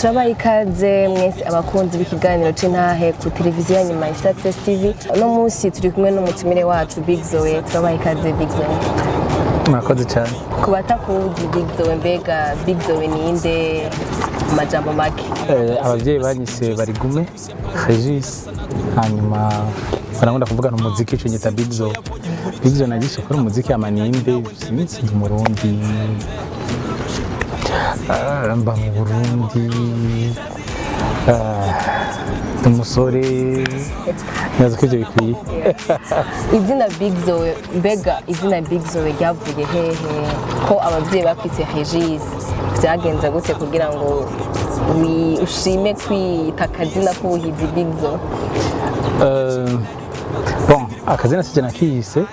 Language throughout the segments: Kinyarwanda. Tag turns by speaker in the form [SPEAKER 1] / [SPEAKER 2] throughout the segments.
[SPEAKER 1] turabaye ikaze mwese abakunzi b'ikiganiro c'Intahe ku televiziyo ya nyuma ya Success TV. Uno munsi turi kumwe n'umutumire wacu Big Zoe. Turabaye ikaze Big Zoe.
[SPEAKER 2] Murakoze cyane.
[SPEAKER 1] Ku batakuzi Big Zoe, mbega Big Zoe ninde mu majambo make?
[SPEAKER 2] Abavyeyi banyise bari gume Regis, hanyuma barakunda kuvugana umuziki ico nyita Big Zoe. Big Zoe nagishe ko umuziki amaninde sinzi mu Burundi. Mba mu Burundi. Umusore nazo ko bikwiye.
[SPEAKER 1] Izina Big Zoe, mbega izina Big Zoe ryavuye hehe ko abavyeyi bakwise Regis? Byagenze gute kugira ngo ushime kwita akazina k'ubuhizi Big Zoe?
[SPEAKER 2] Bon, akazina sije nakiyise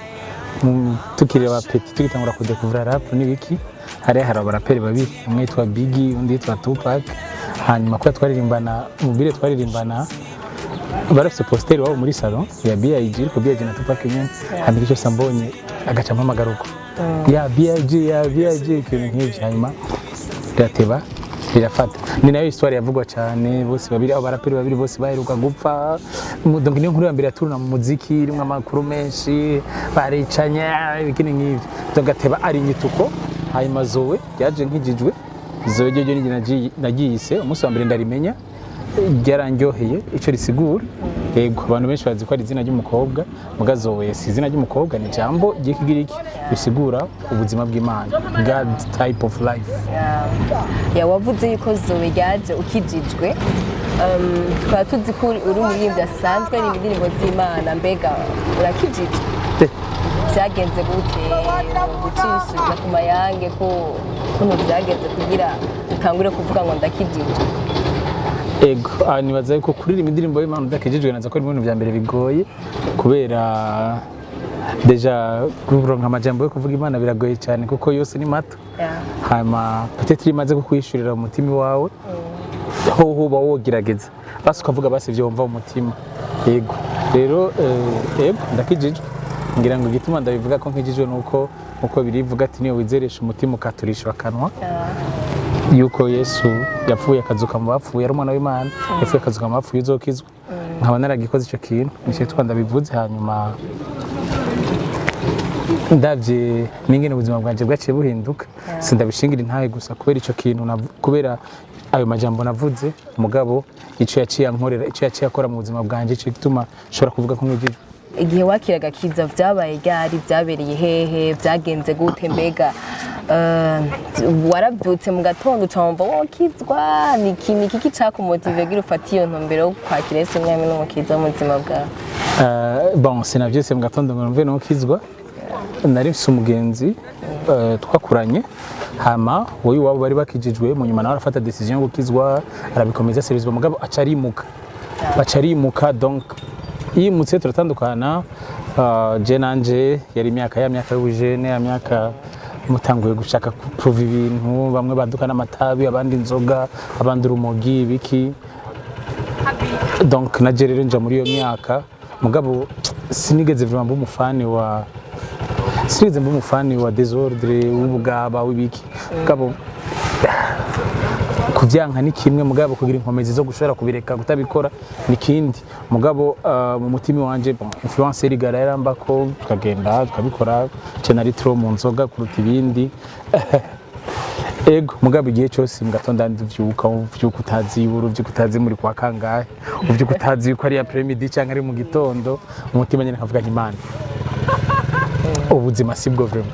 [SPEAKER 2] tukiri abapeti tugitangura kudekuvura rap n'ibiki. Hari abaraperi babiri, umwe yitwa Biggie undi yitwa Tupac. Hanyuma ko twaririmbana mubire twaririmbana barafise poster wabo muri salon ya BIG ko BIG na Tupac nyene. Hanyuma icyo sambonye agaca mpamagaruko ya BIG kintu nk'ivyo, hanyuma birateba birafata. Ni nayo histoire yavugwa cyane, bose babiri abo baraperi babiri bose baheruka gupfa. Donc niyo nkuru ya mbere yaturuna mu muziki irimo amakuru menshi baricanya ibikini nk'ivyo, tugateba ari nyituko. Hanyuma Zoe yaje nkijijwe. Zoe ryo ni nagiyise umunsi wa mbere ndarimenya ryarandyoheye ico risigura. Yego abantu benshi bazi ko ari izina ry'umukobwa, muga Zoe si izina ry'umukobwa, ni jambo ry'ikigiriki bisigura ubuzima bw'Imana, God type of life.
[SPEAKER 1] Wavuze yuko Zoe yaje ukijijwe. Twaba tuzi ko uri umuririmbyi asanzwe ari indirimbo z'Imana, mbega urakijijwe? Byagenze gute gucishiriza ku mayange ko kuno byagenze kugira utangure kuvuga ngo ndakijijwe?
[SPEAKER 2] Ego nibaza yuko kuririmba indirimbo y'Imana udakijijwe naza ko ari ibintu bya mbere bigoye, kubera deja kuvuga amajambo yo kuvuga Imana biragoye cyane kuko yose ni mato. Hanyuma peut-être imaze kukwishurira umutima wawe ho uba wogerageza basi ukavuga basi ibyo wumva mu mutima. Yego rero ego ndakijijwe. Ngira ngo gituma ndabivuga ko nkijijwe nuko uko birivuga ati niyo wizeresha umutima ukaturisha akanwa, yuko Yesu yapfuye akazuka mu bapfuye, ari umwana w'Imana yapfuye akazuka mu bapfuye uzokizwa. Nkaba naragikoze ico kintu nico twanda bivuze. Hanyuma ndavye ningene ubuzima bwanje bwaciye buhinduka, sindabishingira intahe gusa kubera ico kintu, kubera ayo majambo navuze mugabo ico yaciye ankorera, ico yaciye akora mu buzima bwanje, ico gituma shobora kuvuga ko nkijijwe.
[SPEAKER 1] Igihe wakiraga kiza vyabaye ryari, vyabereye hehe, vyagenze gute? Mbega warabyutse mu gatondo ucamva wokizwa? Ni kiki cakumotive gira ufata iyo ntumbero yo kwakira Yesu mwami n'umukiza mu buzima bwawe?
[SPEAKER 2] Bon, sinavyutse mu gatondo ngo numve nokizwa. Nari mfise umugenzi twakuranye, hama wowe wabo bari bakijijwe, mu nyuma nawe arafata decision yo gukizwa, arabikomeza serivizwa mugabo acarimuka. Donc yimutse turatandukana. Je nanje yari imyaka y'ubujene, imyaka mutanguye gushaka kuprova ibintu, bamwe badukana amatabi, abandi inzoga, abandi urumogi biki. Donc naje rero nja muri iyo myaka mugabo sinigeze vraiment umufani wa désordre, ubugaba w'ibiki. Mugabo kuvyanka ni kimwe, mugabo kugira inkomezi zo gushora kubireka gutabikora nikindi. Mugabo mu mutima wanje influencer igara yarambako tukagenda tukabikora cyane tro mu nzoga kuruta ibindi. Ego mugabo igihe cyose mugatonda ndivyuka utazi iburu utazi muri kwa kangahe, utazi ko ari après midi cyangwa ari mu gitondo, umutima nyene kavuga Imana ubuzima sibwo vraiment.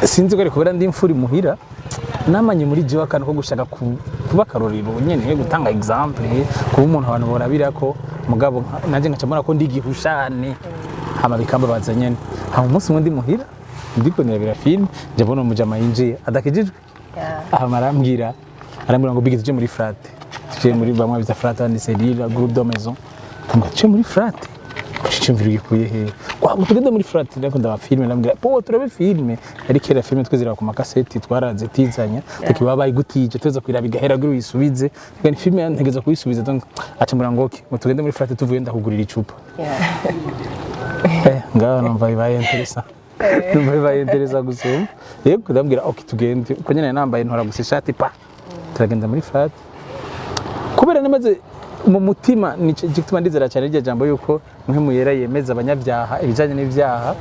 [SPEAKER 2] Sinzi ko ari kubera ndi imfuri muhira namanye muri jiwa kandi ko gushaka kuba karorero nyene gutanga example kuba umuntu abantu borabira ko, mugabo nanje ngacamura ko ndigihushane hama bikamba bazanyene. Hama umunsi mundi muhira ndiko nirabira film njabona umujama yinjiye adakijijwe. Hama arambwira ngo Big tuje muri frate, tuje muri bamwe biza frate and sedira groupe de maison. Tuje muri frate kucimvira gikuye he kwa tugende muri frate ndako ndabafilme ndambwira po turabe filme ari kera filme twezira ku makaseti twaraze tizanya tukiba bayigutije tuza kwiraba igahera guru yisubize kandi filme yantegeza kuyisubiza donc acambura ngo okay ngo tugende muri frate tuvuye ndakugurira icupa. Ngaho numva bibaye interesa gusoma. Yego ndambwira okay tugende ko nyene nambaye ntora gusa ishati pa turagenda muri frate. kubera namaze mu mutima ni gituma ndizera cyane iryo jambo yuko mpemu yera yemeza abanyabyaha ibijanye n'ivyaha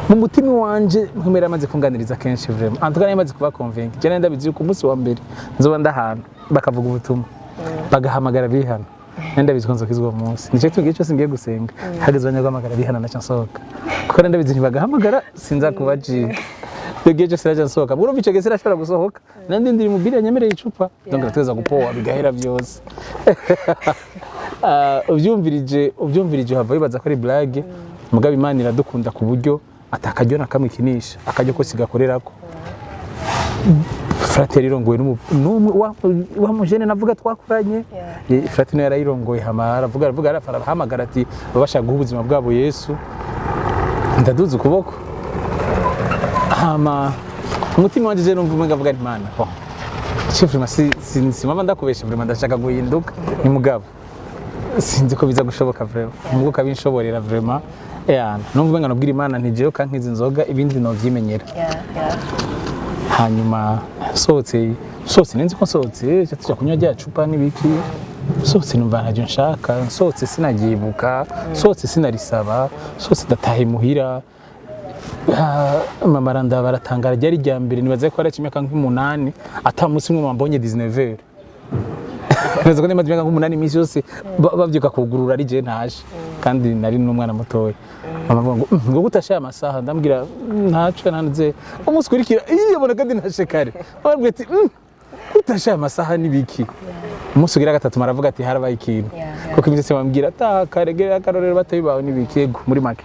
[SPEAKER 2] mu mutima wanje mpemu yera amaze kunganiriza kenshi vraiment en tout cas yamaze kuba convaincre je ndabizi yuko umunsi wa mbere nzoba ndahantu bakavuga ubutumwa bagahamagara bihana ndabizi ko nzokizwa uwo munsi nico tugiye cyose ngiye gusenga hageze abanyagwamagara bihana naca nsohoka kuko ndabizi ntibagahamagara sinza kubaji tugiye cyose naca nsohoka buro bice gese rashobora gusohoka nandi ndiri mu biri nyemereye icupa donc natweza gupowa bigahera byose uvyumvirije hava bibaza ko ari blague mugabe Imana iradukunda ku buryo atakajyo na kamwe kinisha akajyo ko sigakorerako Frate yarirongoye n'umwe wa mujene navuga twakuranye Frate no yarayirongoye hamara avuga arahamagara ati babasha guha ubuzima bwabo Yesu ndaduze ukuboko hama umutima wanje je numva umenga avuga Imana chifrima si mama ndakubesha vraiment ndashaka guhinduka ni mugabo sinzi ko biza gushoboka vraiment mubwo kabinshoborera vraiment numva umenga nabwira Imana ntijeyo kankiza inzoga ibindi no vyimenyera hanyuma sohotse nenzi ko sohotse cyatuje kunywa rya cupa n'ibiki sohotse numva ntaje nshaka sohotse sinagibuka sohotse sinarisaba sohotse datahe muhira mama randa baratangara ryari rya mbere nibaze ko ari kimyaka nk'umunani ata munsi umwe mbonye 19h Neza ko nemaze imyaka nk'umunani imisi yose bavyuka kugurura ari je ntaje kandi nari n'umwana mutoya mama ngo gutasha amasaha ndambwira ntaco nanze umunsi kurikira yabona kandi ntashe kare babwiye ati gutasha amasaha nibiki umunsi ugira gatatu maravuga ati harabaye ikintu kuko imisi bambwira ata karegera akarorero batabibaho nibiki ego muri make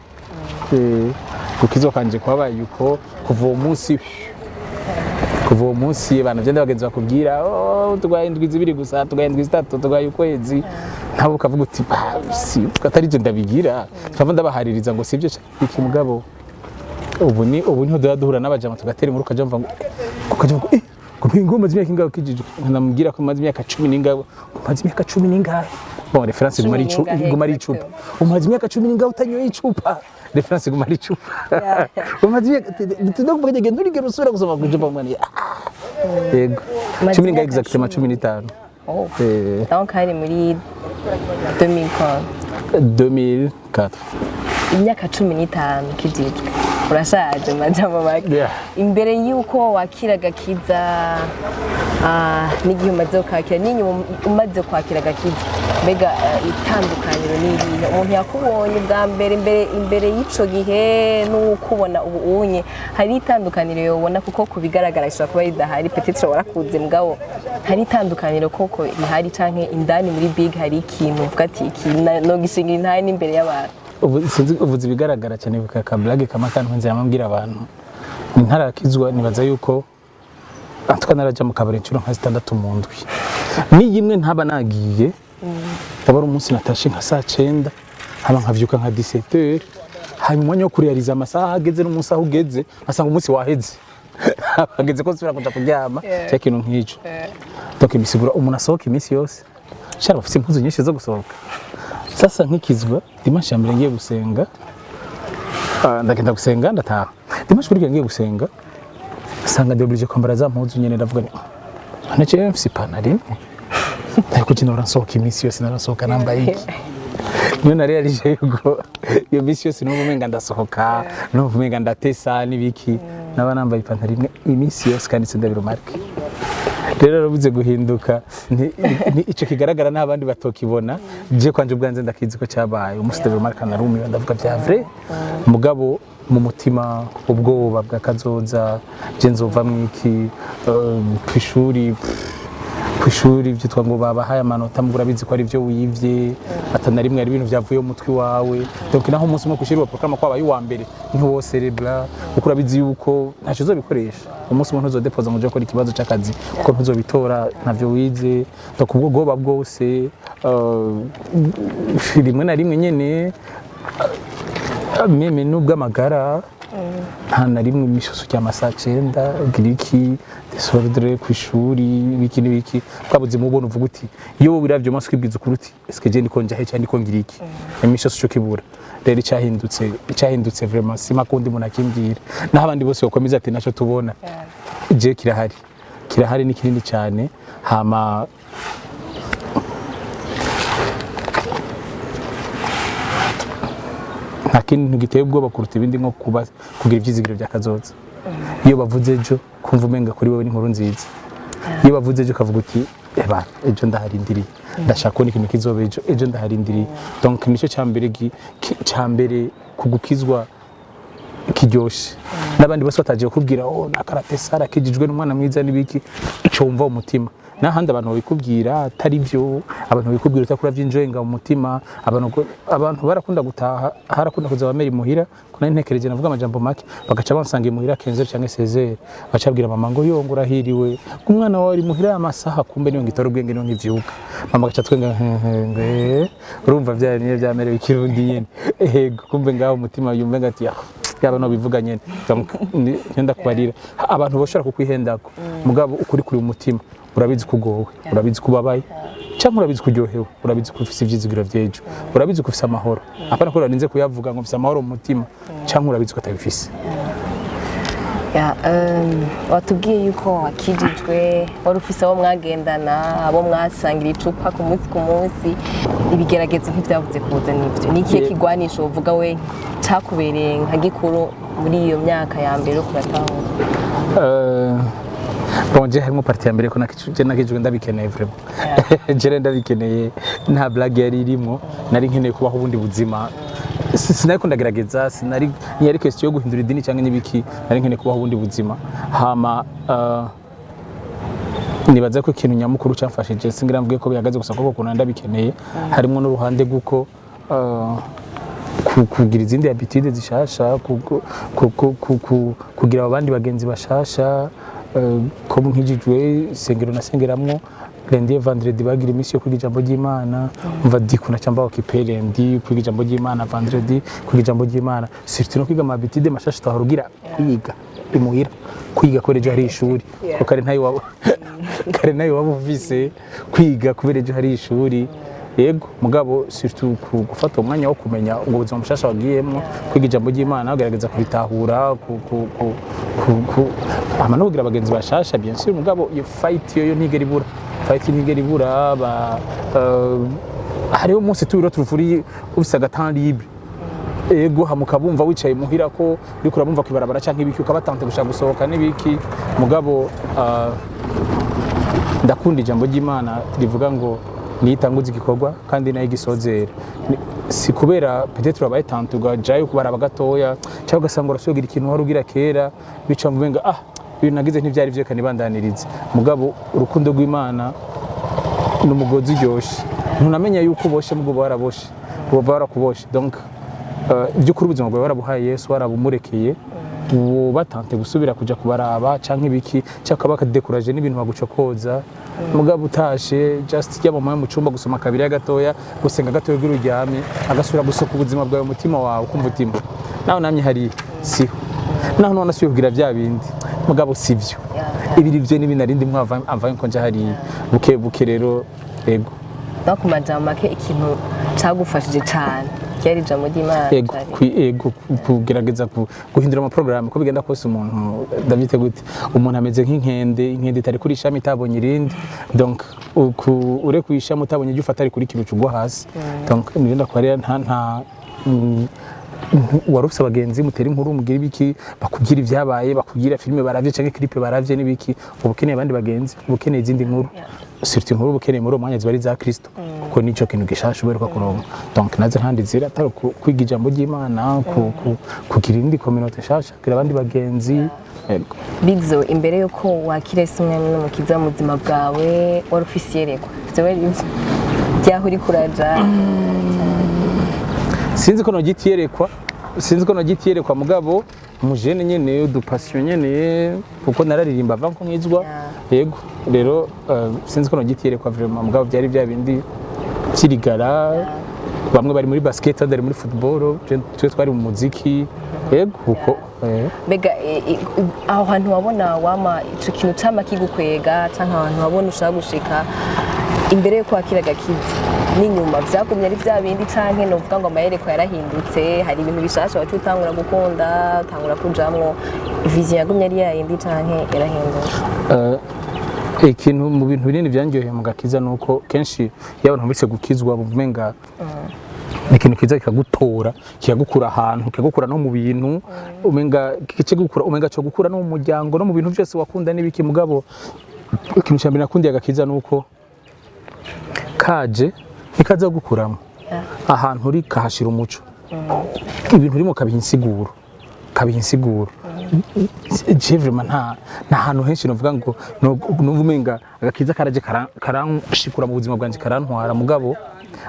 [SPEAKER 2] kukizo kanje kwabaye yuko kuva uwo munsi abantu bagenda bagenza bakubwira tugwaye indwi zibiri gusa tugwaye indwi zitatu tugwaye ukwezi nabo ukavuga uti si atari je ndabigira twava ndabahaririza ngo sivyo iki mugabo ubu niho duhura n'abajama tugatera inkuru kaje mva ngo ngoma zimyaka ingaho kijije ndamubwira ko maze imyaka 10 n'ingabo maze imyaka 10 n'ingahe bon reference guma ari icupa umaze imyaka 10 n'ingaho utanyoye icupa reference guma ari icupa umaze tudokuvuga ngende urigero usubira gusoma kuje pamwana yego 10 n'ingahe exactement 15
[SPEAKER 1] donc hari muri
[SPEAKER 2] 2004
[SPEAKER 1] imyaka 15 kijijwe urashaje majambo make imbere yuko wakiraga kiza n'igihe umaze kwakira n'inyuma umaze kwakira gakiza mbega itandukaniro n'irihe umuntu yakubonye bwa mbere imbere y'ico gihe n'ukubona ubu unye hari itandukaniro yobona kuko kubigaragara ishobora kuba idahari peut-être warakuze mugabo hari itandukaniro koko rihari canke indani muri big hari ikintu uvuga ati iki no gishingira intahe n'imbere y'abantu
[SPEAKER 2] uvuze ibigaragara cyane bikaka blague kama kandi nze yamambwira abantu ntarakizwa nibaza yuko atwa naraja mu kabare ncuro nka 6 mu ndwi ni yimwe ntaba nagiye abari umunsi natashe nka saa 9 haba nkavyuka nka 17h hanyuma nyo kuriyariza amasaha ageze n'umunsi aho ugeze asanga umunsi waheze ageze ko nsubira kuja kuryama cya kintu nk'ico donc bisigura umuntu asohoka imisi yose shara bafite impuzu nyinshi zo gusohoka sasa nkikizwa dimanche yambere ngiye gusenga ndagenda gusenga ndataha dimanche kuri ngiye gusenga sanga ndobije kwambara za mpuzu nyene ndavuga nti none mfise panari ariko kinora nsohoka imisi yose narasohoka nambaye iki niyo narealije yuko iyo misi yose n'ubu menga ndasohoka n'ubu menga ndatesa n'ibiki naba nambaye ipantaro imwe imisi yose kandi sindabirumarke rero rubuze guhinduka ico kigaragara n'abandi batokibona je kwanje ubwanze ndakizi ko cyabaye umusitebe marka na rumi ndavuga bya vrai mugabo mu mutima ubwoba bwakazoza je nzova mwiki kwishuri byitwa ngo babahaye amanota mugura bizi ko ari byo wiyivye atanarimwe ari ibintu byavuye mu mutwi wawe donc naho umunsi mo kushirwa program kwabaye wa mbere niho wo cerebral ukura bizi yuko ntaco uzobikoresha umunsi umuntu uzodepoza ngo je gukora ikibazo cy'akazi kuko ntuzobitora ntavyo wize donc ubwo goba bwose rimwe na rimwe nyene meme nubwo amagara nta na rimwe imishuso cyama saa 9 giriki desordre kwishuri biki nibiki twabuze mu bono uvuga uti iyo wiravyo maso kwibwiza ukuruti eske je ndiko njahe cyane ndiko ngiriki imishuso cyo kibura rero cyahindutse vraiment sima kundi umuntu akimbwira naho abandi bose bakomeza ati naco tubona je kirahari ni kinini cyane hama nta kintu giteye ubwoba kuruta ibindi nko kugira ivyizigiro bya kazoza. Iyo bavuze ejo kumva umenga kuri wewe ni inkuru nziza. Iyo bavuze ejo kavuga uti eba ejo ndaharindiriye ndashaka kubona ikintu kizoba ejo ndaharindiriye. Donc nicyo cyambere kugukizwa kiryoshe. N'abandi bose batagiye kubwira nakarate Sara kijijwe n'umwana mwiza nibiki cyo wumva umutima. N'ahandi abantu babikubwira atari byo, abantu babikubwira utakura by'injoyenga mu mutima. Abantu barakunda gutaha, harakunda kuza bamera imuhira kuna intekereje navuga amajambo make bagaca bansanga imuhira 15 cyangwa 16 bacabwira mama ngo yongura hiriwe umwana wawe ari muhira amasaha kumbe niyo ngitoro ubwenge niyo nkivyuka. Mama gaca twenga urumva byanye byamerewe ikirundi nyene kumbe ngaho umutima yumve ngati yaba no bivuga nyene ngenda kubarira abantu boshora kukwihendako mugabo ukuri kuri umutima urabizi kugowe urabizi kubabaye cyangwa urabizi kuryohewe urabizi ko ufise ivyizigiro vyejo urabizi ko ufise amahoro apana ko urarinze kuyavuga ngo ufise amahoro mu mutima cyangwa urabizi ko atabifise.
[SPEAKER 1] Watubwiye yuko wakijijwe wari ufise abo mwagendana abo mwasangira icupa ku munsi ibigeragezo nk'ivyavuze kuza n'ivyo nikiye kigwanisho uvuga we cakubereye nka gikuru muri iyo myaka ya mbere kuratahura?
[SPEAKER 2] Bonje harimo parti ya mbere ko nakijwe ndabikeneye vraiment. Je ndabikeneye nta blague yari irimo nari nkeneye kubaho ubundi buzima. Sinari ko ndagerageza sinari yari question yo guhindura idini cyangwa nibiki nari nkeneye kubaho ubundi buzima. Hama nibaza ko ikintu nyamukuru cyamfashije singira mvuge ko bihagaze gusa ko kuna ndabikeneye harimo n'uruhande guko kugira izindi habitude zishasha kugira abandi bagenzi bashasha ko nkijijwe sengero nasengeramwo lundi vendredi bagira imisi yo kwiga ijambo ry'Imana umva dikuna cyamba okipere ndi kwiga ijambo ry'Imana vendredi kwiga ijambo ry'Imana surtout no kwiga habitude mashasha twarugira kwiga imuhira kwiga koreje hari ishuri ko kare ntayo wabo ufise kwiga kubereje hari ishuri yego mugabo surtout gufata umwanya wo kumenya ngo ubuzima bushasha wagiyemo kwiga ijambo ry'Imana agerageza kubitahura ama no kugira abagenzi bashasha bien sûr mugabo iyo fight yo ntigera ibura hariho umunsi tuwiro turufuri ufise agatan libre ego hamuka bumva wicaye muhira ko uriko urabumva kwibarabara canke ibiki ukabatante gushaka gusohoka n'ibiki mugabo ndakunda ijambo ry'Imana rivuga ngo nitanguza igikorwa kandi nayo gisozera si kubera peut-être abaye tantuga jayo kubaraba gatoya cyangwa gasanga urasugira ikintu wari ugira kera bica mubenga ibintu nagize ntivyari vyo kanibandaniriza mugabo urukundo rw'Imana n'umugozi uryoshe ntunamenya yuko uboshe mugabo waraboshe uba warakuboshe donc by'ukuri ubuzima bwawe warabuhaye Yesu warabumurekeye batante gusubira kuja kubaraba canke ibiki cyangwa bakadekuraje n'ibintu bagucokoza mugabo utashe just yamamaye mu cumba gusoma kabiri ya gatoya gusenga gatoya gw'uryame agasubira gusoka ubuzima bwawe umutima wawe kumva utima naho namye hari siho naho none asuye kugira bya bindi mugabo sivyo ibiri byo n'ibinarindi mwava amvaye ko nje hari buke rero ego
[SPEAKER 1] bakumajama make ikintu cagufashije cyane cyari ijambo ry'Imana
[SPEAKER 2] ego kugerageza guhindura ama programme ko bigenda kose umuntu David gute umuntu ameze nk'inkende itari kuri ishami itabonye irindi donc ure kuyishama utabonye ujye ufata ari kuri kintu cugwa hasi donc nirenda kwarira nta warufise abagenzi mutera inkuru mugira ibiki bakugira ivyabaye bakugira filme baravye canke clip baravye nibiki ubukeneye abandi bagenzi ubukeneye izindi nkuru surtout inkuru ubukeneye muri umwanya zibari za Kristo kuko nico kintu gishasha uberuka kuronka donc naze ntandi zira atari kwiga ijambo ry'Imana kugira indi communauté shasha kugira abandi bagenzi.
[SPEAKER 1] Big Zoe imbere yuko wakire umwami n'umukiza mu buzima bwawe wari ufise yerekwa byo byahuri kuraja
[SPEAKER 2] sinzi ko nogitiyerekwa mugabo umujene nyene udupassion nyene kuko nararirimba avant ko mwizwa yego rero sinzi ko nogitiyerekwa vraiment mugabo byari bya bindi kirigara bamwe bari muri basket abandi muri football twe twari mu muziki yego uko
[SPEAKER 1] bega aho hantu wabona wama ico kintu cyama kigukwega canka abantu wabona ushaka gushika imbere yo kwakira gakizi n'inyuma byagumye ari bya bindi canke no vuga ngo amayereko yarahindutse hari ibintu bishasha wacu utangura gukunda utangura kujamwo vision yagumye ari yayindi canke yarahindutse.
[SPEAKER 2] Ikintu mu bintu binini byangiye mu gakiza nuko kenshi y'abantu bise gukizwa buvumenga ni ikintu kiza kikagutora kikagukura ahantu kikagukura no mu bintu umenga cyo gukura no mu muryango no mu bintu byose wakunda n'ibiki mugabo ikintu cyambere nakundiye agakiza nuko kaje ikaza gukuramo ahantu uri kahashira umuco ibintu urimo kabiha insiguro Jevima nta hantu henshi novuga ngo nuvumenga agakiza karaje karanshikura mu buzima bwanje karantwara mugabo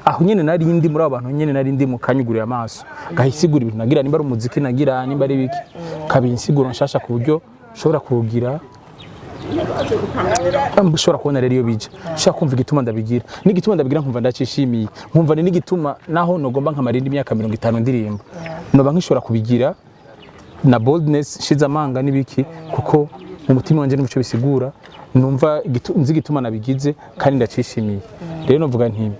[SPEAKER 2] aho nyene nari ndi muri abantu nyene nari ndi mu kanyugurira amaso gahisigura ibintu nagira nimba ari umuziki nagira nimba ari biki kabinsiguro nshasha ku buryo ushobora kugira ushobora kubona rero iyo bija ushaka kumva igituma ndabigira n'igituma ndabigira nkumva ndacishimiye nkumva ni n'igituma naho nogomba nkamarindi imyaka 50 ndirimba noba nkishobora kubigira na boldness shizamanga nibiki kuko mu mutima wanje n'umuco bisigura numva nzi igituma nabigize kandi ndacishimiye rero novuga nti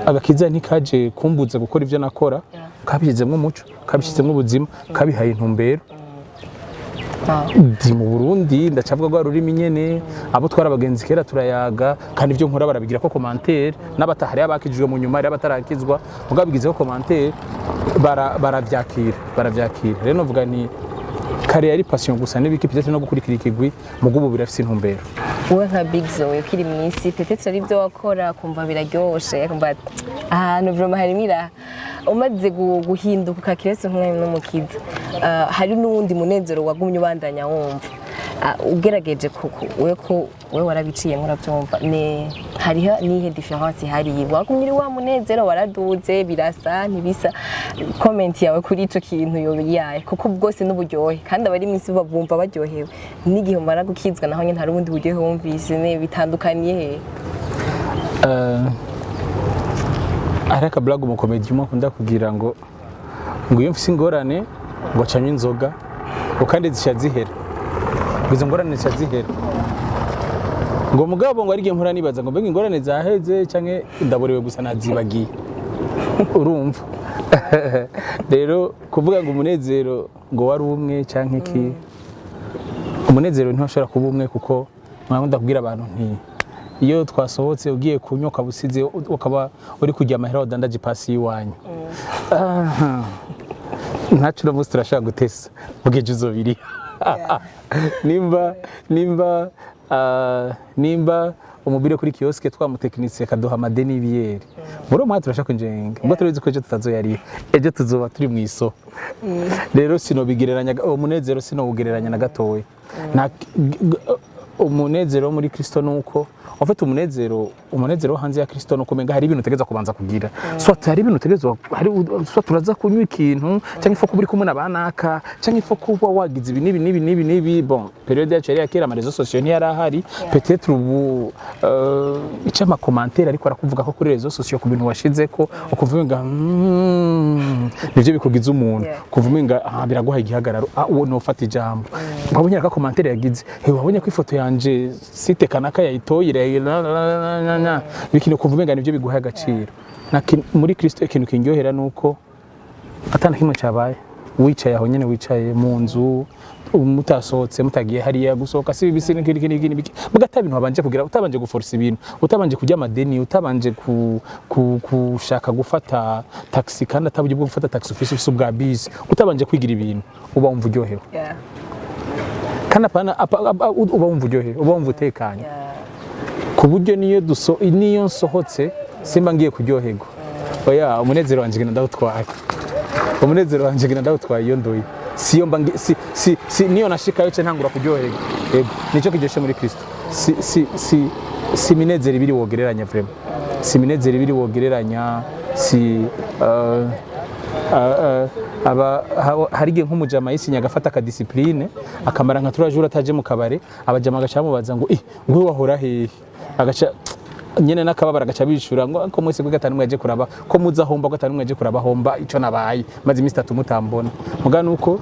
[SPEAKER 2] agakiza ntikaje kumbuza gukora ivyo nakora kabishizemwe umuco kabishizemwe ubuzima kabihaye intumbero ndi mu Burundi ndacavuga gwa rurimi nyene abo twara abagenzi kera turayaga kandi ivyo nkora barabigira ko commentaire n'abatahari abakijwe mu nyuma ari abatarakizwa mugabigizeho commentaire baravyakira rero novuga ni kare yari passion gusa n'ibiki peut-être no gukurikira ikigwi mugubu birafise intumbero
[SPEAKER 1] wowe nka Big Zoe ukiri mwisi peut-être ari byo wakora kumva biraryoshe kumva ahantu vraiment harimira umaze guhinduka kakirese nk'umwe n'umukiza hari n'uwundi munezero wagumye ubandanya wumva ugerageje we warabiciye nk'urabyumva ne hariho nihe difference hari wagumye wa munezero waraduze birasa ntibisa comment yawe kuri ico kintu yobiyaye kuko bwose n'uburyohe kandi abari mwisi babumva baryohewe n'igihe umara gukizwa naho nyine hari ubundi buryohe wumvise ne bitandukaniye he araka blague mu comedy mo kunda kugira ngo iyo mfise ingorane ngo canywe inzoga ukandi zishazihera bizo ngorane zishazihera ngo mugabo ngo arigiye mpura nibaza ngo mbega ingorane zaheze canke ndaborewe gusa nazibagiye urumva rero kuvuga ngo umunezero ngo wari umwe canke iki umunezero ntashobora kuba umwe kuko mwabunda kubwira abantu nti iyo twasohotse ugiye kunyoka busize ukaba uri kujya amahera wadandaje pasi yiwanyu ntacu no musi turashaka gutesa mugeje uzobiri nimba umubire kuri kioske twamutekinitse kaduha amadeni y'ibiyeri muri mwa turashaka njenga ngo turizi ko ejo tutazoyari ejo tuzoba turi mu iso rero sinobigereranya umunezero sinowugereranya na gatoya umunezero muri Kristo nuko ufite umunezero hanze ya Kristo nuko menga hari ibintu utegeza kubanza kugira so hari ibintu utegeza hari so turaza kunywa ikintu cyangwa ifo kubiri kumwe nabanaka cyangwa ifo kuba wagize ibi nibi bon periode yacu yari yakera amarezo sociaux ntiyari ahari peut-être ubu icama commentaire ariko arakuvuga ko kuri rezo sociaux ku bintu washize ko ukuvuga nivyo bikugize umuntu kuvuga biraguha igihagararo uwo no ufata ijambo wabonye ka commentaire yagize wabonye ko ifoto yanje site kanaka yayitoyire bikino kuvuga nivyo biguha agaciro muri Kristo ikintu kinyohera nuko atana kimwe cyabaye wicaye aho nyene wicaye mu nzu mutasohotse mutagiye hariya gusohoka si bibisi n'ikindi mugata ibintu babanje kugira utabanje guforce ibintu utabanje kujya amadeni utabanje kushaka gufata taxi kandi atabuje bwo gufata taxi office bwa bisi utabanje kwigira ibintu uba wumva uryohewe kandi apana uba wumva uryohewe uba wumva utekanye ku buryo niyo nsohotse simba ngiye kuryoherwa oya umunezero wanje ngenda ndawutwaye iyo ndoye siyo mbangi si niyo nashika yoce ntangura kuryoherwa yego nico kiryoshe muri Kristo si minezero ibiri wogereranya vraiment si minezero ibiri wogereranya si hari igihe nk'umujama yisinya agafata ka discipline akamara nka 3 jours ataje mu kabare abajama gacamubaza ngo wewe wahora hehe agaca nyene nakababara gaca bishura ngo ko mwese gatanu mwaje kuraba ko muza homba gatanu mwaje kuraba homba ico nabaye maze imisi 3 mutambona mugana uko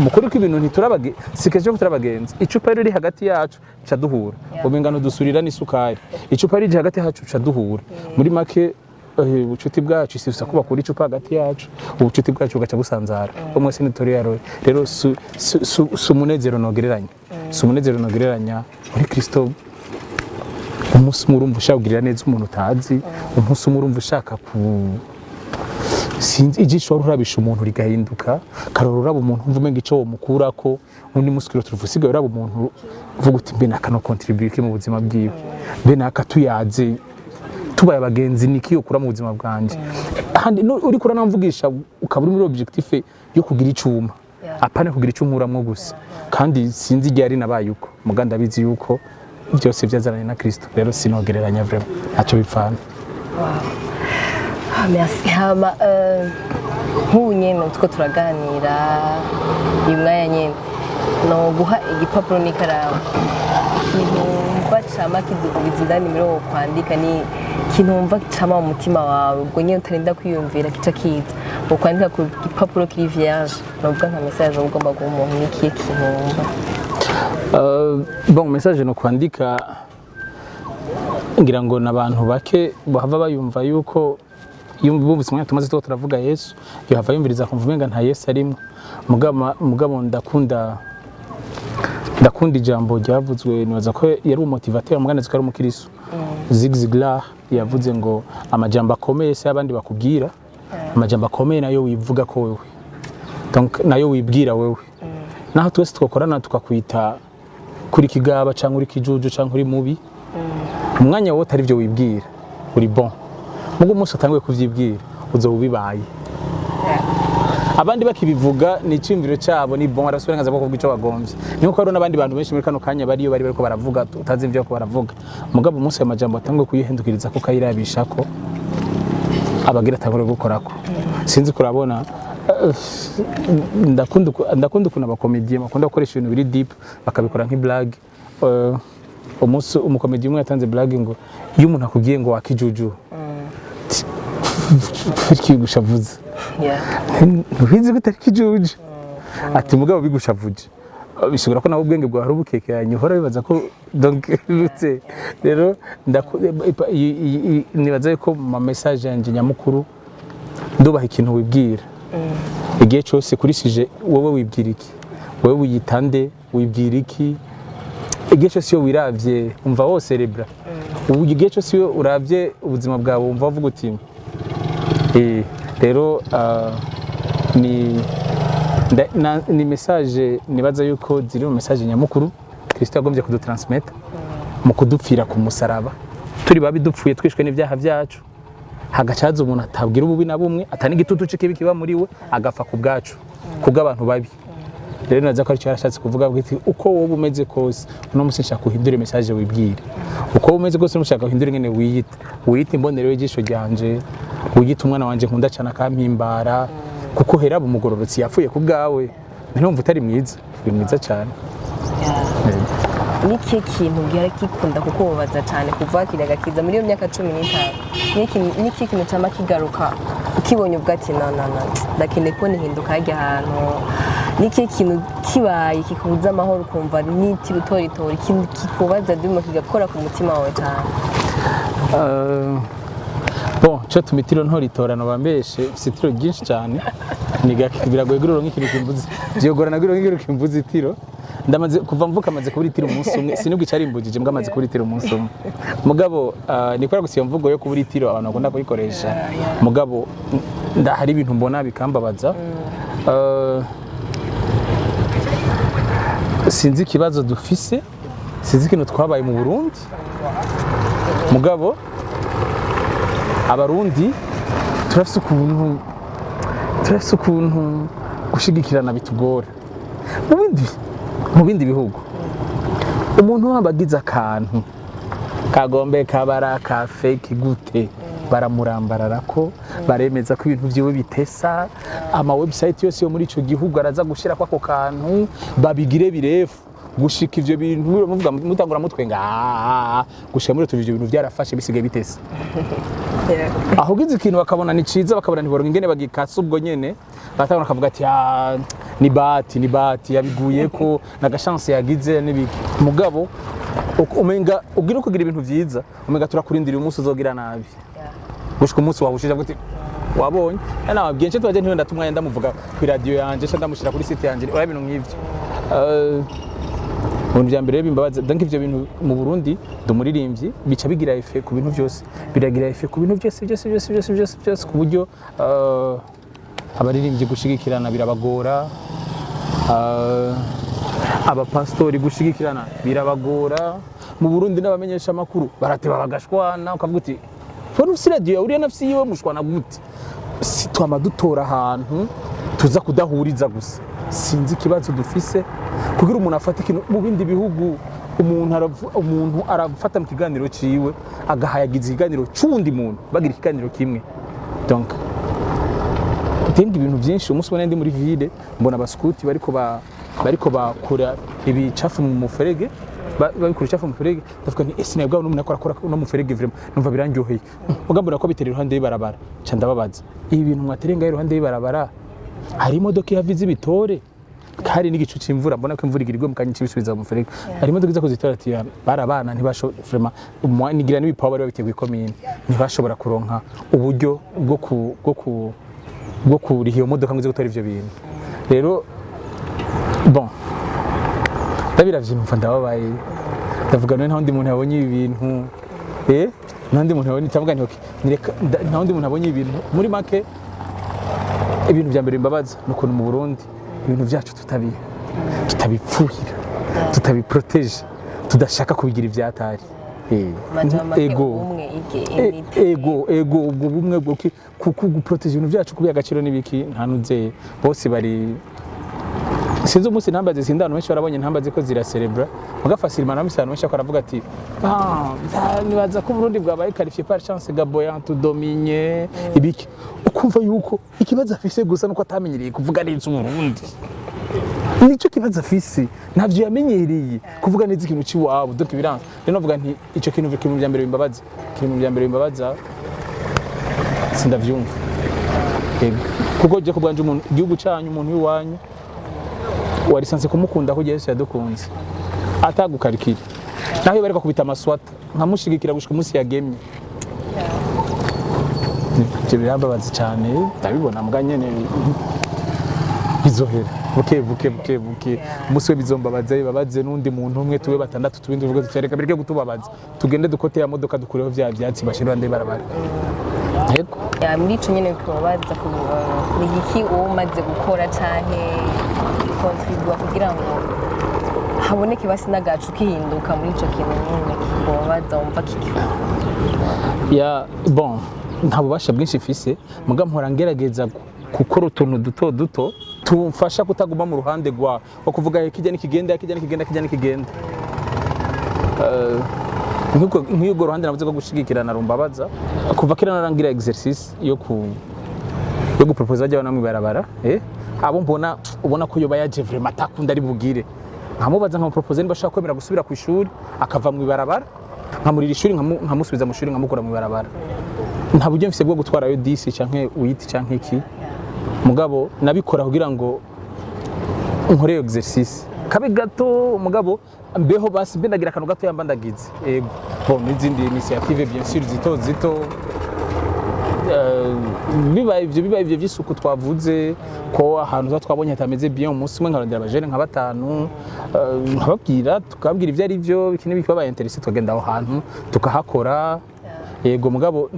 [SPEAKER 1] mukuri ko ibintu ntiturabage sikeje ko turabagenza icupa riri hagati yacu ca duhura ubingano dusurira n'isukari icupa riri hagati yacu ca duhura muri make ubucuti bwacu sisa kuba kuri icupa hagati yacu ubucuti bwacu gaca busanzara umwe sinitori yaro rero sumunezero nogereranya muri Kristo umunsi umwe urumva ushaka kugirira neza umuntu utazi umunsi umwe urumva ushaka
[SPEAKER 2] sinzi ijisho urabisha umuntu rigahinduka karoro uraba umuntu umva umenga ico womukurako undi musikiro turuvusiga uraba umuntu uvuga uti mbe nakano contribute mu buzima bwiwe mbe nakatuyaze tubaye abagenzi niki yokura mu buzima bwanje handi uri kurana mvugisha ukaburi muri objectif yo kugira icuma apane kugira icumuramwo gusa kandi sinzi igihe nabaye uko muganda bizi yuko byose byazananye na Kristo rero sinogereranya vraiment ntacyo bipfana.
[SPEAKER 1] Merci hama nk'ubu nyene tuko turaganira uyu mwanya nyene no guha igipapuro n'ikaramu kintumva cama kidubiza indani muri wo kwandika ni kintumva cama mu mutima wawe ubwo nyene utarinda kwiyumvira kica kiza ukwandika ku gipapuro kiri vierge novuga nka message ugomba guha umuntu n'ikiye kintumva.
[SPEAKER 2] Bon message no kwandika ngira ngo nabantu bake bahava bayumva yuko yumvise umwe tumaze turavuga Yesu yohava yumviriza kumva umenga nta Yesu arimo mugabo ndakunda ijambo ryavuzwe nibaza ko yari umumotivateur umugana zikari umukiristo Zig Ziglar yavuze ngo amajambo akomeye se abandi bakubwira amajambo akomeye nayo wivuga ko wewe donc nayo wibwira wewe naho twese twakorana tukakwita kuri kigaba cyangwa uri kijuju cyangwa uri mubi umwanya wowe atari byo wibwira uri bon mugo umunsi utanguye kuvyibwira uzobibaye abandi bakibivuga ni icimviro cyabo ni bon arasubira nkaza bako bwico bagomvye niko rero nabandi bantu benshi muri kano kanya bariyo bari bariko baravuga utazi ivyo ko baravuga mugabo umunsi amajambo atanguye kuyihindukiriza ko kayirabisha ko abagira atangure gukorako sinzi kurabona ndakunda kuna abakomediye bakunda gukoresha ibintu biri deep bakabikora nk'iblag umunsi umukomediye umwe yatanze blag ngo iyo umuntu akubwiye ngo wakijuju firiki gushavuza ntubizi gutari kijuju ati mugabo bigushavuje bishobora ko nawe ubwenge bwawe ari ubukekeranye uhora bibaza ko donc rutse rero nibaza ko ma message yanje nyamukuru ndubaha ikintu wibwira igihe cyose kuri sije wowe wibwira iki wowe wiyitande wibwira iki igihe cyose iyo wiravye umva wose cerebra ubu igihe cyose iyo uravye ubuzima bwawe umva uvuga uti rero ni message nibaza yuko ziri mu message nyamukuru Kristo yagombye kudutransmettre mu kudupfira ku musaraba turi babi dupfuye twishwe n'ibyaha byacu hagacaza umuntu atabwira ububi na bumwe atani gitutu cike kiba muri we agafa ku bwacu kubw'abantu babi rero naza ko ari cyarashatse kuvuga bwiti uko wowe umeze kose no musi nshaka kuhindura message wibwire uko umeze kose mushaka kuhindura ngene wiyita imbonero y'ijisho ryanje wiyita umwana wanje nkunda cyane akampimbara kuko heraba umugororotsi yapfuye ku bwawe ntumva utari mwiza uri mwiza cyane.
[SPEAKER 1] Niki kintu byara kikunda kuko ubaza cyane kuva kiraga kiza muri iyo myaka 15 niki kintu cyama kigaruka ukibonye ubwati na ndakene ko nihinduka hajya ahantu niki kintu kibaye kikubuza amahoro kumva niti rutoritori kikubaza dimo kigakora ku mutima wawe cyane.
[SPEAKER 2] Bon cyo tumitiro ntoritorano bambeshe sitiro byinshi cyane biragoye gururo nk'ikintu kimbuzi byogorana gururo nk'ikintu kimbuzi itiro ndamaze kuva mvuka amaze kubura itiro umunsi umwe sinubwo icarimbugije mbwa amaze kubura itiro umunsi umwe mugabo nikora gusiya mvugo yo kubura itiro abantu bakunda kuyikoresha mugabo hari ibintu mbona bikambabaza sinzi kibazo dufise sinzi ikintu twabaye mu Burundi mugabo abarundi turafise ukuntu gushigikirana bitugora mu bindi bihugu umuntu wabagize akantu kagombe kabara ka fake gute baramurambarara ko baremeza ko ibintu byiwe bitesa ama website yose yo muri ico gihugu araza gushira kwa ko kantu babigire birefu gushika ivyo bintu muvuga mutangura mutwenga gushika muri ivyo bintu byarafashe bisigaye bitesa aho gize ikintu bakabona ni ciza bakabona ntiboronka ingene bagikasa ubwo nyene batangura kavuga ati ni bati yabiguye ko naga chance yagize n'ibiki mugabo umenga ugira kugira ibintu vyiza umenga turakurindira umunsi uzogira nabi gushika umunsi wahushije gute wabonye nawe byenshi twaje ntiyo ndatumwa ndamuvuga ku radio yanje ndamushira kuri site yanje ura ibintu nk'ivyo ibintu bya mbere bimbabaza donc ivyo bintu mu Burundi ndumuririmbyi bica bigira effet ku bintu byose biragira effet ku bintu byose ku buryo abaririmbyi gushigikirana birabagora abapastori gushigikirana birabagora mu Burundi n'abamenyesha makuru barateba bagashwana ukavuga uti fone ufise radio uriya nafisi yiwe mushwana gute si twama dutora ahantu tuza kudahuriza gusa sinzi ikibazo dufise kugira umuntu afata ikintu mu bindi bihugu umuntu arafata mu kiganiro ciwe agahayagiza ikiganiro c'undi muntu bagira ikiganiro kimwe donc itenga ibintu byinshi umunsi umwe ndi muri ville mbona abaskuti bariko bakora ibicafu mu muferege babikora icafu mu muferege ndavuga ni ese nabwo n'umuntu akora no mu muferege vraiment numva birandyoheye mugambura ko bitera iruhande y'ibarabara ca ndababaza ibi bintu mwaterenga iruhande y'ibarabara hari imodoka yavize ibitore hari n'igicu c'imvura mbona ko imvura igirigwe mukanye cibisubiza mu muferege hari imodoka iza kuzitora ati barabana ntibasho vraiment nigira n'ibipawa bari babiteguye komine ntibashobora kuronka uburyo bwo kuriha iyo modoka ngo ize gutora ivyo bintu rero bon ndabiravye numva ndababaye ndavuga none nta ndi muntu yabonye ibi bintu nta ndi muntu yabonye tavuga nti okay nta ndi muntu yabonye ibi bintu muri make ibintu bya mbere imbabaza nukuntu mu Burundi ibintu byacu tutabipfuhira tutabiprotege tudashaka kubigira ivyatari ego ubwo bumwe bwo kuguprotege ibintu byacu kubiha agaciro n'ibiki nta nuzeye bose bari sinzi umunsi ntambaze sindano benshi barabonye ntambaze ko ziracelebra mugafasirima na misano benshi akaravuga ati nibaza ko Burundi bwabaye qualifié par chance Gaboyan tudominye ibiki ukumva yuko ikibazo afise gusa nuko atamenyereye kuvuga neza Burundi nico kibazo afise ntavyo yamenyereye kuvuga neza ikintu ciwabo donc biranze rero navuga nti ico kintu kiri mu bya mbere bimbabaza sindavyumva kuko je kubwanje umuntu igihugu cyanyu umuntu wiwanyu warisanse kumukunda ko Yesu yadukunze atagukarikira naho bareka kubita amaswata nkamushigikira gushika umunsi yagemye je birambabaza cyane ndabibona mbwa nyene bizohera buke umunsi we bizombabaza bibabaze n'undi muntu umwe tuwe batandatu tubindi uvuga tutereka bireke gutubabaza tugende dukote ya modoka dukureho vya byatsi bashira ndeye barabara yego
[SPEAKER 1] ya muri ico nyene kubabaza kuri iki umaze gukora canke kontribua kugira ngo haboneke basi n'agacu kihinduka muri ico kintu nyene kubabaza umva kiki
[SPEAKER 2] ya bon nta bubasha bwinshi mfise muga mpora ngerageza gukora utuntu duto tumfasha kutaguma mu ruhande rwa kuvuga kijya nikigenda nk'ubwo ruhande navuze ko gushigikirana rumbabaza kuva kera narangira exercice yo gupropose ajya namwe barabara abo mbona ubona ko yoba yaje vraiment atakunda ari bugire nkamubaza nkamupropose niba ashaka kwemera gusubira ku ishuri akava mu barabara nkamurira ishuri nkamusubiza mu ishuri nkamukura mu barabara nta buryo mfise bwo gutwara yo 10 canke uyiti canke iki mugabo nabikora kugira ngo nkore exercice kabe gato mugabo mbeho basi bendagira akantu gato yamba ndagize ego bon n'izindi initiative bien sûr zito bibaye ivyo vy'isuku twavuze ko ahantu twabonye hatameze bien umunsi umwe nkarondera abajene nka batanu nkababwira tukabwira ivyo ari byo bikini bikaba interesse tugenda aho hantu tukahakora yego mugabo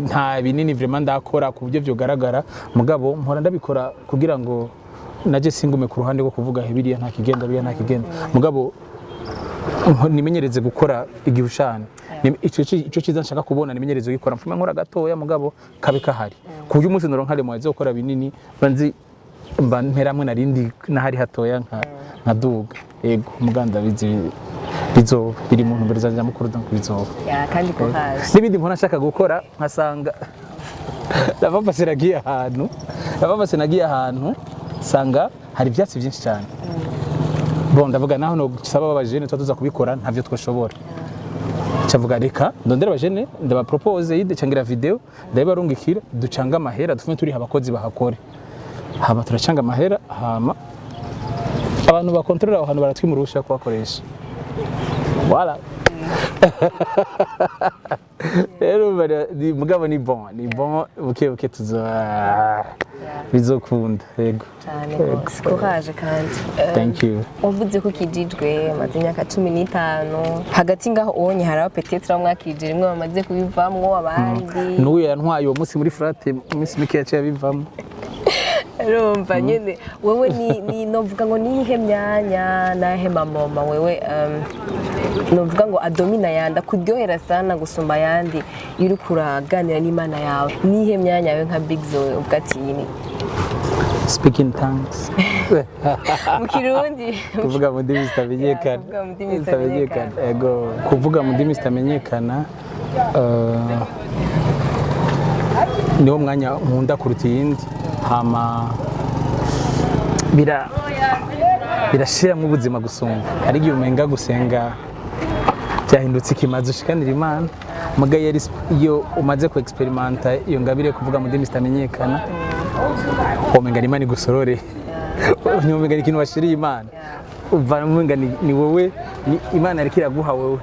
[SPEAKER 2] nta binini vraiment ndakora ku buryo byogaragara mugabo mpora ndabikora kugira ngo naje singume ku ruhande rwo kuvuga hebiriya nta kigenda mugabo nimenyereze gukora igihushane ico ciza nshaka kubona nimenyereze gukora mfuma nkora gatoya mugabo kabe kahari ku buryo umunsi noro nkale mwaze gukora binini banzi mba mperamwe narindi nahari hatoya nka duga yego muganda bizoba biri mu ntumbero zanje mukuru donc bizoba
[SPEAKER 1] kandi ko haje
[SPEAKER 2] n'ibindi mpona nshaka gukora nkasanga lavapase nagiye ahantu sanga hari ibyatsi byinshi cyane bon ndavuga naho no gisaba abajene tuza kubikora ntavyo twoshobora cavuga reka ndondera abajene ndabapropose yide cangira video ndabibarungikira ducanga amahera dufume turi abakozi bahakore hama turacanga amahera hama abantu bakontorera aho hantu baratwimurusha kubakoresha voilà rero mugabo ni bon buke bizokunda yego
[SPEAKER 1] cyane rwose courage kandi
[SPEAKER 2] thank you
[SPEAKER 1] wavuze ko kijijwe amaze imyaka 15 hagati ngaho ubonye hari abapetetre mwakije rimwe bamaze kubivamwo abandi
[SPEAKER 2] n'uyu yantwaye uwo munsi muri frate iminsi mike yaciye abivamo
[SPEAKER 1] rumva nyene wewe ni novuga ngo nihe myanya nahe mama wewe novuga ngo adomina yanda kuryohera sana gusumba yandi iri kuraganira n'Imana yawe nihe myanya yawe nka Big Zoe ubwati yini
[SPEAKER 2] speaking tongues
[SPEAKER 1] mu Kirundi
[SPEAKER 2] kuvuga mu ndimi zitamenyekana ego kuvuga mu ndimi zitamenyekana niwo mwanya nkunda kuruta iyindi hama birashiramo ubuzima gusumba hari igihe umenga gusenga byahindutse ikimaze ushikanira Imana muga iyo umaze ku experimenta iyo ngabire kuvuga mu ndimi zitamenyekana umenga Imana igusorore umenga ikintu washiriye Imana uva umenga ni wowe Imana yariko iraguha wowe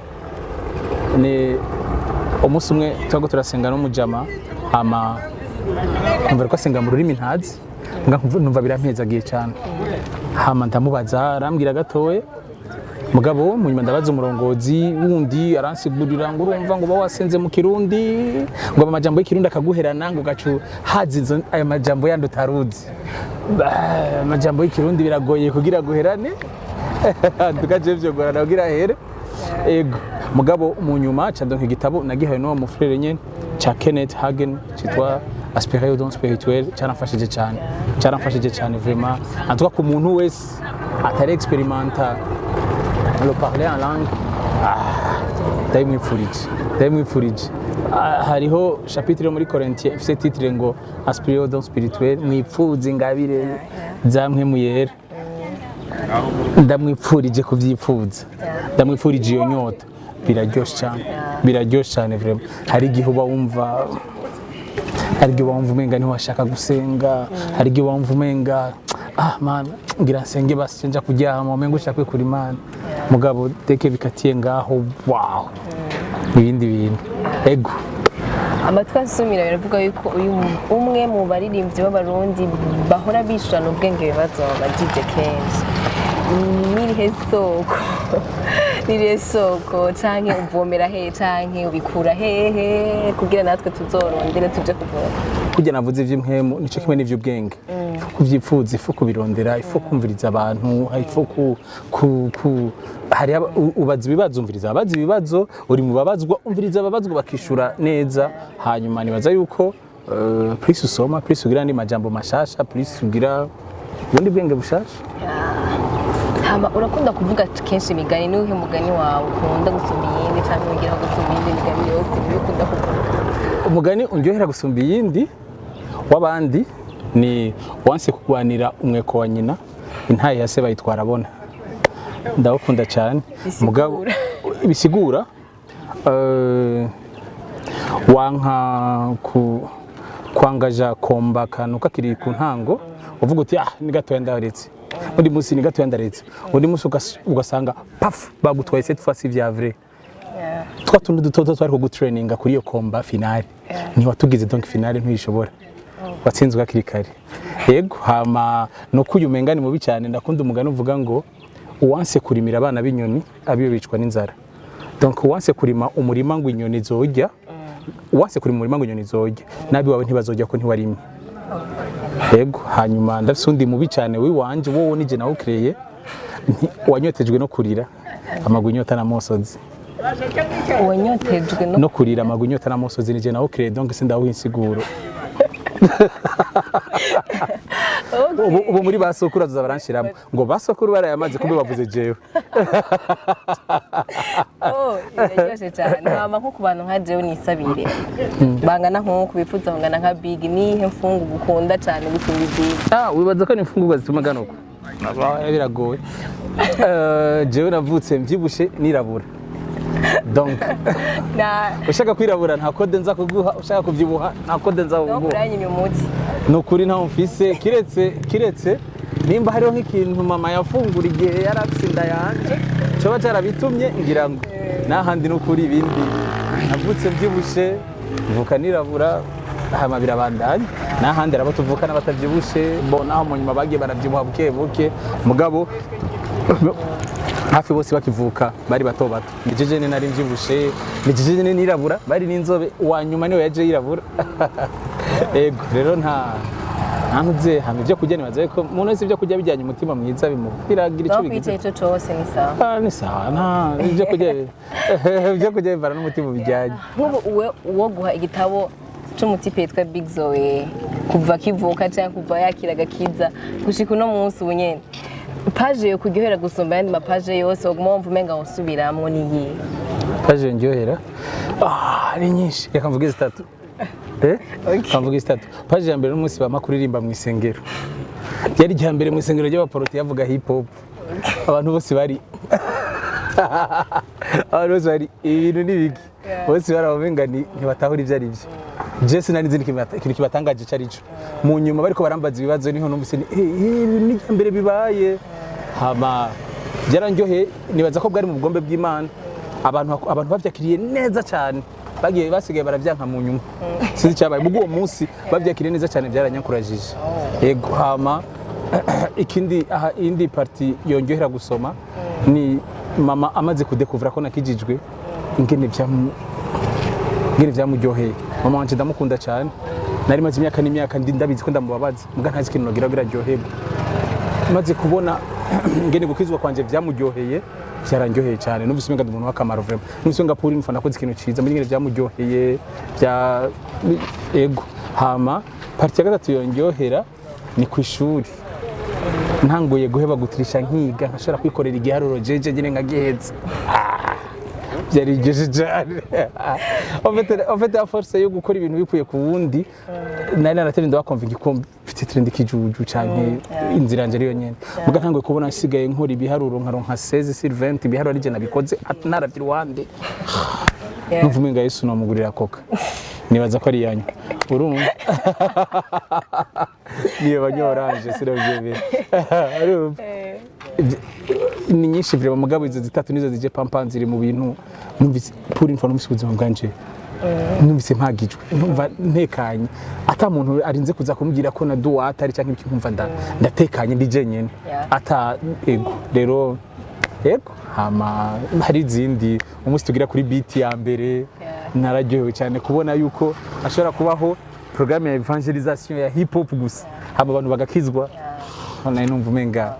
[SPEAKER 2] ni umunsi umwe twago turasenga n'umujama hama numva ko asenga mu rurimi ntazi numva birampezagiye cyane hama ndamubaza arambwira gatoye mugabo mu nyuma ndabaza umurongozi wundi aransigurira ngo urumva ngo bawasenze mu Kirundi ngo amajambo y'Ikirundi akaguherana ngo gacu hazinzo aya majambo yandi utaruzi amajambo y'Ikirundi biragoye kugira guherane tukaje byo gorana kugira here ego mugabo mu nyuma cyandonka igitabo nagihaye no mu frere nyene cha Kenneth Hagen cyitwa aspirer au don spirituel cyaramfashije cyane vraiment en tout cas ku muntu wese atari experimenta le parler en langue ndayimwifurije hariho chapitre muri Corinthiens ifite titre ngo aspirer au don spirituel mwipfuze ingabire zamwe muyera ndamwipfurije kuvyipfuza ndamwipfurije iyo nyota biraryoshe cyane vraiment hari igihe uba wumva umenga niho washaka gusenga hari igihe wumva umenga man ngira nsenge basi nja kuryama umenga ushaka kuri Imana mugabo teke bikatiye ngaho wow ibindi bintu ego
[SPEAKER 1] amatwa nsumira biravuga yuko uyu umwe mu baririmbyi b'abarundi bahora bishurana ubwenge bibazo bagije kenshi nirihe soko canke uvomera hehe canke ubikura hehe kugira natwe tuzorondere tuje kuvoma
[SPEAKER 2] kugira navuze ivy'impwemu nico kimwe n'ivy'ubwenge kuvyipfuza ifu kubirondera ifu kumviriza abantu ifu hari ubaza ibibazo umviriza abaza ibibazo uri mu babazwa umviriza ababazwa bakishura neza hanyuma nibaza yuko plus usoma plus ugira andi majambo mashasha plus ugira ubundi bwenge bushasha
[SPEAKER 1] hama urakunda kuvuga kenshi imigani n'uhe mugani wawe ukunda gusumba iyindi cyangwa ugira gusumba iyindi migani yose ukunda kuvuga
[SPEAKER 2] umugani undyohera gusumba iyindi w'abandi ni wanse kugwanira umweko wa nyina intahe yase bayitwara abona ndawukunda cyane mugabo bisigura wanka kwangaja komba kantu kakiri ku ntango uvuga uti ni gatoya ndaretse undi munsi ni gatoya ndaretse undi munsi ugasanga paf bagutwaye cette fois vya vrai twa tundu dutoto twari ko gutraininga kuri iyo komba finale ni watugize donc finale ntuyishobora watsinzwe akiri kare yego hama no kuyumenga ni mubi cyane ndakunda umugani uvuga ngo uwanse kurimira abana b'inyoni abiyo bicwa n'inzara donc uwanse kurima umurima ngo inyoni zojya uwanse kurima umurima ngo inyoni zojya nabi wawe ntibazojya ko ntiwarimye yego hanyuma ndasundi mubi cyane wiwanje wowe nije nawe ukreye wanyotejwe no kurira amagunyota na mosozi
[SPEAKER 1] wanyotejwe
[SPEAKER 2] no kurira amagunyota na mosozi nije nawe ukreye donc sindaho insiguro ubu muri basokuru azuza baranshiramo ngo basokuru barayamaze kumbe bavuze jewe
[SPEAKER 1] iraryoshye cyane hama nko ku bantu nka jewe nisabire bangana nk'uko bifuza bangana nka Big nihe mfungu gukunda cyane gusumba izindi
[SPEAKER 2] wibaza ko ni imfungurwa zituma ganuka biragoye jewe navutse mbyibushe nirabura donc ushaka kwirabura nta kode nza kuguha ushaka kubyibuha nta kode nza kuguha nukuri nta mfise kiretse nimba hariho nk'ikintu mama yafungura igihe yaratsinda yanje cyo cyarabitumye ngira ngo n'ahandi no kuri ibindi navutse mbyibushe mvuka nirabura hama birabandanya n'ahandi arabo tuvuka n'abatavyibushe naho mu nyuma bagiye baravyibuha buke buke mugabo hafi bose bakivuka bari bato bato nijeje nari mvyibushe nijeje nirabura bari n'inzobe wa nyuma niwe yaje yirabura ego rero ntuze hamwe ibyo kurya nibaza ko umuntu wese ibyo kurya bijyanye umutima mwiza biragira icyo bigize
[SPEAKER 1] icyo cyose ni sawa
[SPEAKER 2] ni sawa nta ibyo kurya bivana n'umutima bijyanye
[SPEAKER 1] nk'ubu uwo guha igitabo c'umutipe yitwa Big Zoe kuva kivuka cyangwa kuva yakira agakiza gushika uno munsi ubu nyene paje yo kuryohera gusumba yandi mapaje yose uguma wumva umenga wosubiramwo niyi
[SPEAKER 2] paje ndyohera ni nyinshi reka mvuge zitatu kamvuga istatu paje ya mbere n'umunsi bama kuririmba mu isengero yari rya mbere mu isengero ry'abaporoti yavuga hip hop abantu bose bari ibintu n'ibiki bose baravuga ntibatahura ibyo ari byo Jesse nari nzi ikintu kibatangaje cyo arico mu nyuma bariko barambaza ibibazo niho numvise ni rya mbere bibaye hama byaranjohe nibaza ko bwari mu bugombe bw'Imana abantu bavyakiriye neza cyane bagiye basigaye baravyanka mu nyuma sinzi cyabaye ubwo munsi bavyakiriye neza cyane byaranyakurajije yego hama indi parti yonjohera gusoma ni mama amaze kudekuvura ko nakijijwe ingene vyamuryoheye mama wanje ndamukunda cyane nari maze imyaka n'imyaka ndabizi ko ndamubabaza muga ntazi ikintu nogira biraryoheye maze kubona ingene gukizwa kwanje vyamuryoheye byaranjoheye cyane numvise umenga umuntu w'akamaro vraiment numvise nga puri mfana ko ikintu ciza muri ngene vyamuryoheye ego hama parti ya gatatu yonjohera ni ku ishuri ntanguye guheba gutirisha nkiga nkashobora kwikorera igiharuro jeje nyine nkagiheza byari geje cyane en fait a force yo gukora ibintu bikuye ku wundi nari naratera ndo bakonvinga ko mfite trend kijuju cyane inzira nje ariyo nyene muga ntanguye kubona nsigaye nkora ibiharuro nkaronka 16 sur 20 ibiharuro ari je nabikoze naravye Rwanda numva umenga Yesu namugurira koka nibaza ko ari yanyu urumva niyo banyoranje siravyebe urumva ni nyinshi vile mugabo izo zitatu nizo zije pampan ziri mu bintu numvise puri info numvise ubuzima bwanje numvise mpagijwe numva ntekanye ata muntu arinze kuza kumbwira ko na duwa atari cyangwa ibyo nkumva ndatekanye ndi jenyene ata ego rero ego hama hari izindi umunsi tugira kuri beat ya mbere nararyohewe cyane kubona yuko ashobora kubaho programme ya evangelisation ya hip hop gusa hama abantu bagakizwa none numva umenga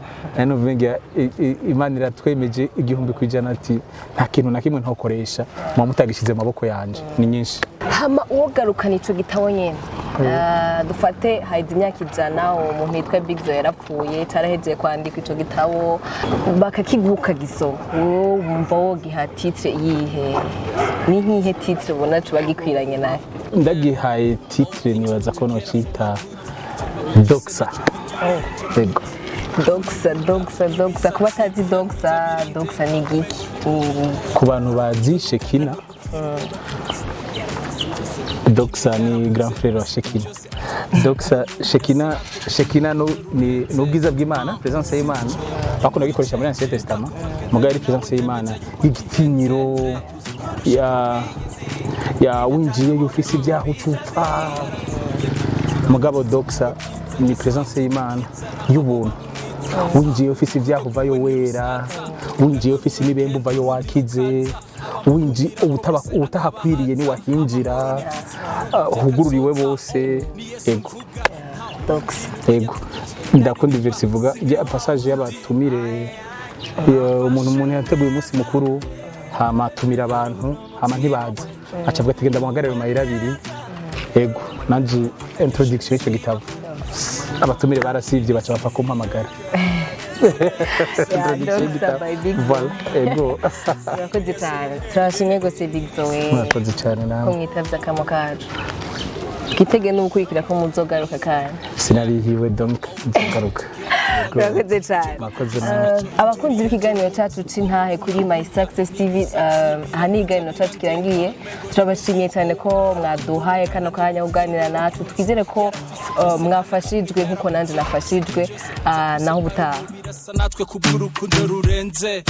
[SPEAKER 2] Imana iratwemeje 100% ati nta kintu na kimwe ntokoresha mu mutagishize amaboko yanje ni nyinshi
[SPEAKER 1] hama uwogarukana ico gitabo nyene dufate haize imyaka 100 umuntu yitwa Big Zoe yarapfuye carahejeje kwandika ico gitabo bakakiguka gisoma wumva wogiha titre yihe ni nkihe titre ubona cyo bagikwiranye naye
[SPEAKER 2] ndagihaye titre nibaza ko no cita Doxa ego Doxa kuba tazi Doxa ni giki ku bantu bazi Shekina Doxa ni grand frère wa Shekina Doxa Shekina ni ubwiza bw'Imana presence y'Imana bakunda gikoresha muri Ancien Testament mugabo ari presence y'Imana y'igitinyiro ya winjiye y'ufisi byaho cupfa mugabo Doxa ni presence y'Imana y'ubuntu winjiye ofisi byaho vayo wera winjiye ofisi nibembe vayo wakize winji utahakwiriye ni wahinjira hugururiwe bose ego
[SPEAKER 1] Doxa
[SPEAKER 2] ego ndakunda verse ivuga ya passage y'abatumire umuntu yateguye umunsi mukuru hama atumira abantu hama ntibaza acavuga ati genda muhagarare mayira abiri ego nanje introduction y'icyo gitabo abatumire barasivye baca bapfa kumpamagara
[SPEAKER 1] voilà ego urakoze cyane turashimye gose Big Zoe
[SPEAKER 2] urakoze cyane nawe
[SPEAKER 1] ko mwitavye akamo kacu kitege n'ukwikira ko muzogaruka kandi
[SPEAKER 2] sinarihiwe donc nzogaruka
[SPEAKER 1] urakoze cyane abakunzi b'ikiganiro cyacu c'Intahe kuri My Success TV hani iganiro cyacu kirangiye turabashimiye cyane ko mwaduhaye kano kanya kuganira nacu twizere ko mwafashijwe nkuko nanje nafashijwe naho ubutaha natwe kubw'urukundo rurenze